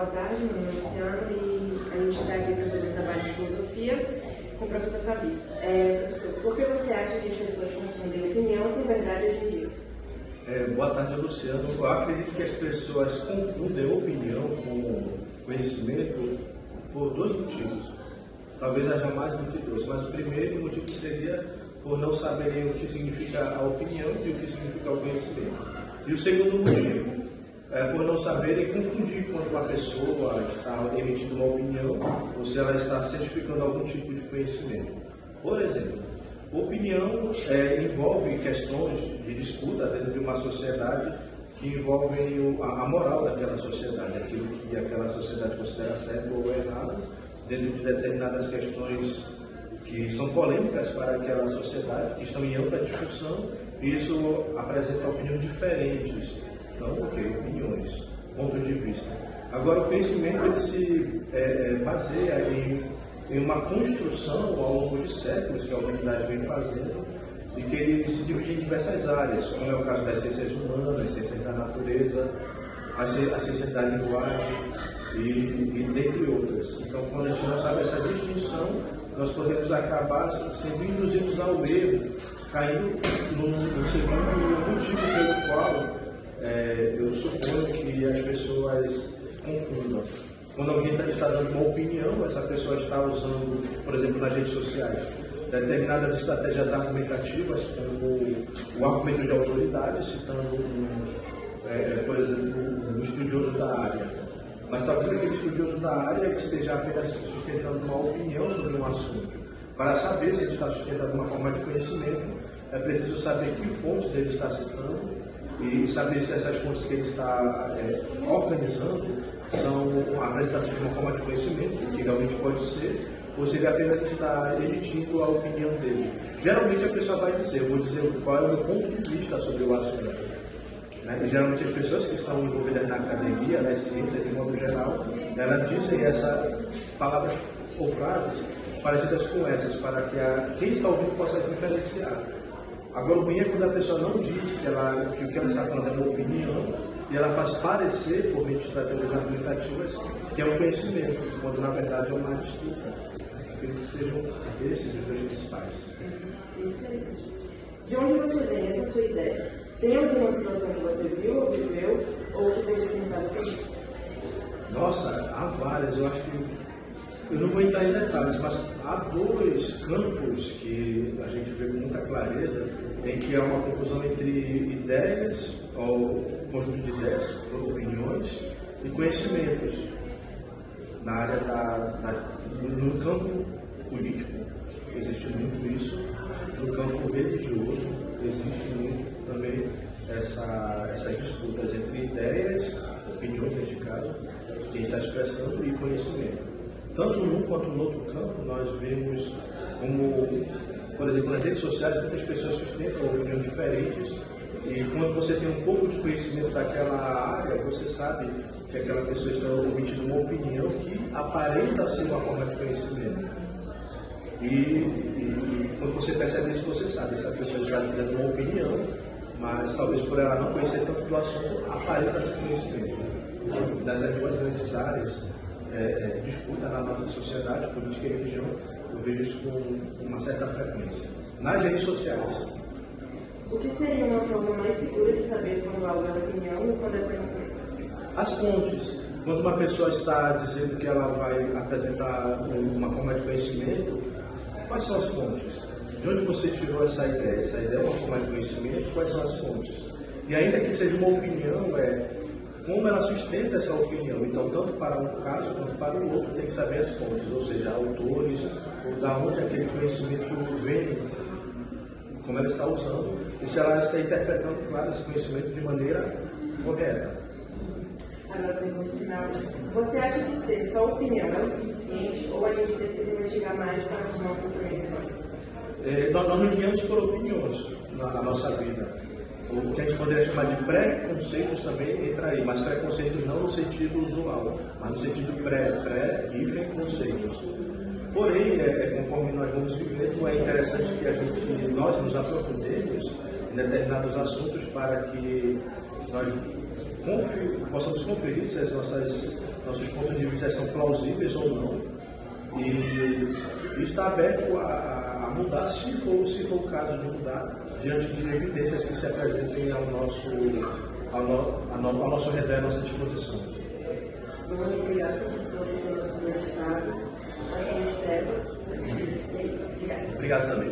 boa tarde, meu nome é Luciano e a gente está aqui para fazer um trabalho de filosofia com o professor Fabrício. Professor, por que você acha que as pessoas confundem opinião com verdade hoje em dia? Boa tarde, Luciano. Eu acredito que as pessoas confundem opinião com conhecimento por dois motivos. Talvez haja mais do que dois, mas o primeiro motivo seria por não saberem o que significa a opinião e o que significa o conhecimento. E o segundo motivo é por não saberem confundir quando uma pessoa está emitindo uma opinião ou se ela está certificando algum tipo de conhecimento. Por exemplo, opinião envolve questões de disputa dentro de uma sociedade que envolvem a moral daquela sociedade, aquilo que aquela sociedade considera certo ou errado, dentro de determinadas questões que são polêmicas para aquela sociedade, que estão em ampla discussão, e isso apresenta opiniões diferentes. Então, opiniões, pontos de vista. Agora, o conhecimento ele se baseia em uma construção ao longo de séculos que a humanidade vem fazendo e que ele se divide em diversas áreas, como é o caso das ciências humanas, as ciências da natureza, as ciências da linguagem e dentre outras. Então, quando a gente não sabe essa distinção, nós podemos acabar sendo induzidos ao erro, caindo no segundo motivo pelo qual eu suponho que as pessoas confundam. Quando alguém está dando uma opinião, essa pessoa está usando, por exemplo, nas redes sociais, determinadas estratégias argumentativas, como o argumento de autoridade, citando, por exemplo, um estudioso da área. Mas talvez aquele estudioso da área esteja apenas sustentando uma opinião sobre um assunto. Para saber se ele está sustentando uma forma de conhecimento, é preciso saber que fontes ele está citando e saber se essas fontes que ele está organizando são a apresentação de uma forma de conhecimento, que realmente pode ser, ou se ele apenas está emitindo a opinião dele. Geralmente a pessoa vai dizer, eu vou dizer qual é o meu ponto de vista sobre o assunto. E geralmente as pessoas que estão envolvidas na academia, na ciência de modo geral, elas dizem essas palavras ou frases parecidas com essas, para que quem está ouvindo possa diferenciar. Agora, o ruim é quando a pessoa não diz que o que ela está falando é uma opinião e ela faz parecer, por meio de estratégias argumentativas, que é um conhecimento, quando na verdade é uma disputa. Acredito que sejam esses os dois principais. Interessante. De onde você vem essa sua ideia? Tem alguma situação que você viu ou viveu ou que fez pensar assim? Nossa, há várias. Eu acho que eu não vou entrar em detalhes, mas há dois campos que a gente vê com muita clareza, em que há uma confusão entre ideias, ou conjunto de ideias, opiniões e conhecimentos. Na área no campo político, existe muito isso. No campo religioso, existe muito também essas disputas entre ideias, opiniões neste caso, quem está expressando, e conhecimento. Tanto num quanto no outro campo, nós vemos como, por exemplo, nas redes sociais, muitas pessoas sustentam opiniões diferentes, e quando você tem um pouco de conhecimento daquela área, você sabe que aquela pessoa está emitindo uma opinião que aparenta ser uma forma de conhecimento. E quando você percebe isso, você sabe, essa pessoa está dizendo uma opinião, mas talvez por ela não conhecer tanto do assunto, aparenta ser conhecimento. Nessas duas grandes áreas, disputa na nossa sociedade, política e religião, eu vejo isso com uma certa frequência. Nas redes sociais. O que seria uma forma mais segura de saber quando algo é opinião e quando é conhecimento? As fontes. Quando uma pessoa está dizendo que ela vai apresentar uma forma de conhecimento, quais são as fontes? De onde você tirou essa ideia? Essa ideia é uma forma de conhecimento? Quais são as fontes? E ainda que seja uma opinião, como ela sustenta essa opinião. Então, tanto para um caso quanto para o outro, tem que saber as fontes, ou seja, autores, ou da onde aquele conhecimento vem, como ela está usando, e se ela está interpretando, claro, esse conhecimento de maneira correta. Agora, pergunta final. Você acha que ter só opinião é o suficiente ou a gente precisa investigar mais para formar um pensamento só? Nós nos guiamos por opiniões na nossa vida. O que a gente poderia chamar de preconceitos também entra aí, mas preconceitos não no sentido usual, mas no sentido pré e conceitos. Porém, conforme nós vamos vivendo, é interessante que nós nos aprofundemos em determinados assuntos para que nós possamos conferir se as nossas nossos pontos de vista são plausíveis ou não, e está aberto a mudar, se for o caso de mudar, diante de evidências que se apresentem ao nosso redor, à nossa disposição. Muito obrigada, professor, por ser nosso estado. Assim, serve. Obrigado também.